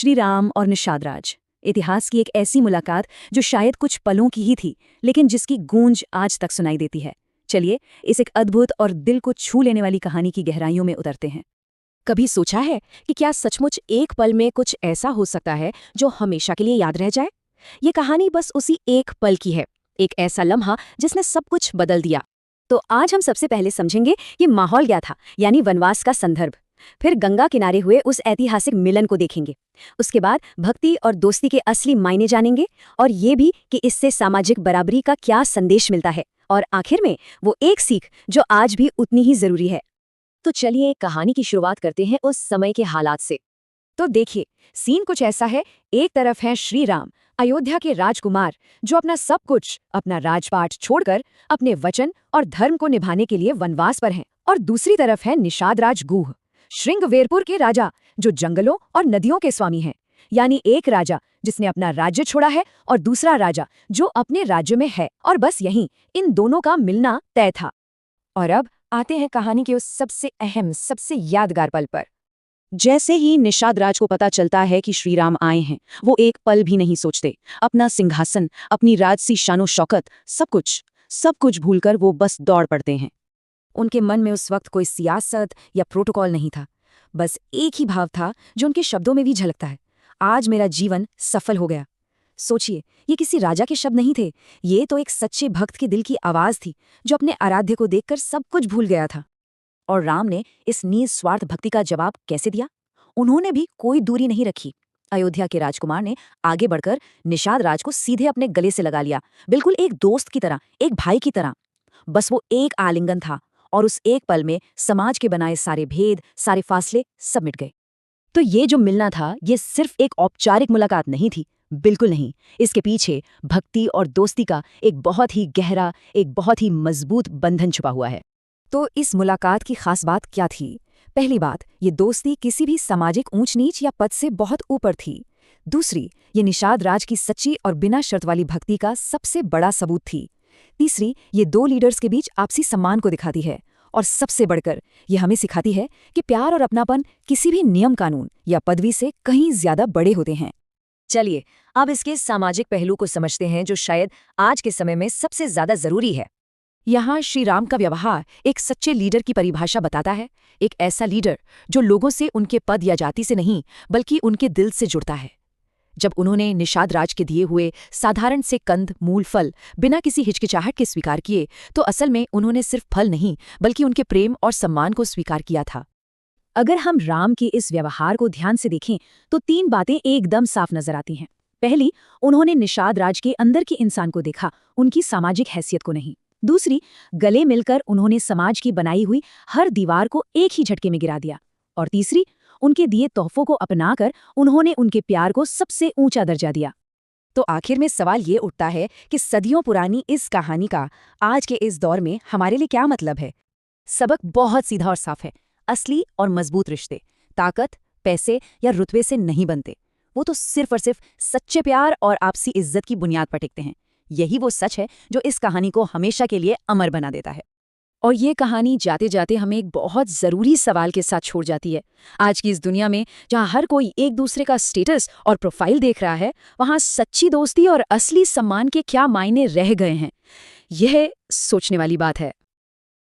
श्री राम और निषाद राज, इतिहास की एक ऐसी मुलाकात जो शायद कुछ पलों की ही थी, लेकिन जिसकी गूंज आज तक सुनाई देती है। चलिए इस एक अद्भुत और दिल को छू लेने वाली कहानी की गहराइयों में उतरते हैं। कभी सोचा है कि क्या सचमुच एक पल में कुछ ऐसा हो सकता है जो हमेशा के लिए याद रह जाए? ये कहानी बस उसी एक पल की है, एक ऐसा लम्हा जिसने सब कुछ बदल दिया। तो आज हम सबसे पहले समझेंगे कि माहौल क्या था, यानी वनवास का संदर्भ। फिर गंगा किनारे हुए उस ऐतिहासिक मिलन को देखेंगे। उसके बाद भक्ति और दोस्ती के असली मायने जानेंगे, और ये भी कि इससे सामाजिक बराबरी का क्या संदेश मिलता है। और आखिर में वो एक सीख जो आज भी उतनी ही जरूरी है। तो चलिए कहानी की शुरुआत करते हैं उस समय के हालात से। तो देखिए, सीन कुछ ऐसा है। एक तरफ है श्री राम, अयोध्या के राजकुमार, जो अपना सब कुछ, अपना राजपाट छोड़कर अपने वचन और धर्म को निभाने के लिए वनवास पर हैं। और दूसरी तरफ है निषाद राज गुह, श्रृंगवेरपुर के राजा, जो जंगलों और नदियों के स्वामी हैं। यानी एक राजा जिसने अपना राज्य छोड़ा है और दूसरा राजा जो अपने राज्य में है। और बस यहीं इन दोनों का मिलना तय था। और अब आते हैं कहानी के उस सबसे अहम, सबसे यादगार पल पर। जैसे ही निषाद राज को पता चलता है कि श्री राम आए हैं, वो एक पल भी नहीं सोचते। अपना सिंहासन, अपनी राजसी शानो शौकत, सब कुछ भूलकर वो बस दौड़ पड़ते हैं। उनके मन में उस वक्त कोई सियासत या प्रोटोकॉल नहीं था। बस एक ही भाव था जो उनके शब्दों में भी झलकता है, आज मेरा जीवन सफल हो गया। सोचिए, ये किसी राजा के शब्द नहीं थे, ये तो एक सच्चे भक्त के दिल की आवाज थी, जो अपने आराध्य को देखकर सब कुछ भूल गया था। और राम ने इस निस्वार्थ भक्ति का जवाब कैसे दिया? उन्होंने भी कोई दूरी नहीं रखी। अयोध्या के राजकुमार ने आगे बढ़कर निषाद राज को सीधे अपने गले से लगा लिया, बिल्कुल एक दोस्त की तरह, एक भाई की तरह। बस वो एक आलिंगन था, और उस एक पल में समाज के बनाए सारे भेद, सारे फासले सब मिट गए। तो ये जो मिलना था, ये सिर्फ एक औपचारिक मुलाकात नहीं थी, बिल्कुल नहीं। इसके पीछे भक्ति और दोस्ती का एक बहुत ही गहरा, एक बहुत ही मजबूत बंधन छुपा हुआ है। तो इस मुलाकात की खास बात क्या थी? पहली बात, ये दोस्ती किसी भी सामाजिक ऊंच नीच या पद से बहुत ऊपर थी। दूसरी, ये निषाद राज की सच्ची और बिना शर्त वाली भक्ति का सबसे बड़ा सबूत थी। तीसरी, ये दो लीडर्स के बीच आपसी सम्मान को दिखाती है। और सबसे बढ़कर ये हमें सिखाती है कि प्यार और अपनापन किसी भी नियम कानून या पदवी से कहीं ज्यादा बड़े होते हैं। चलिए अब इसके सामाजिक पहलू को समझते हैं, जो शायद आज के समय में सबसे ज्यादा जरूरी है। यहाँ श्री राम का व्यवहार एक सच्चे लीडर की परिभाषा बताता है। एक ऐसा लीडर जो लोगों से उनके पद या जाति से नहीं, बल्कि उनके दिल से जुड़ता है। जब उन्होंने निषाद राज के दिए हुए साधारण से कंद मूल फल बिना किसी हिचकिचाहट के स्वीकार किए, तो असल में उन्होंने सिर्फ फल नहीं, बल्कि उनके प्रेम और सम्मान को स्वीकार किया था। अगर हम राम के इस व्यवहार को ध्यान से देखें तो तीन बातें एकदम साफ नजर आती हैं। पहली, उन्होंने निषाद राज के अंदर के इंसान को देखा, उनकी सामाजिक हैसियत को नहीं। दूसरी, गले मिलकर उन्होंने समाज की बनाई हुई हर दीवार को एक ही झटके में गिरा दिया। और तीसरी, उनके दिए तोहफों को अपनाकर उन्होंने उनके प्यार को सबसे ऊंचा दर्जा दिया। तो आखिर में सवाल ये उठता है कि सदियों पुरानी इस कहानी का आज के इस दौर में हमारे लिए क्या मतलब है? सबक बहुत सीधा और साफ है। असली और मजबूत रिश्ते ताकत, पैसे या रुतबे से नहीं बनते। वो तो सिर्फ और सिर्फ सच्चे प्यार और आपसी इज्जत की बुनियाद पर टिकते हैं। यही वो सच है जो इस कहानी को हमेशा के लिए अमर बना देता है। और ये कहानी जाते जाते हमें एक बहुत ज़रूरी सवाल के साथ छोड़ जाती है। आज की इस दुनिया में जहाँ हर कोई एक दूसरे का स्टेटस और प्रोफाइल देख रहा है, वहाँ सच्ची दोस्ती और असली सम्मान के क्या मायने रह गए हैं? यह सोचने वाली बात है।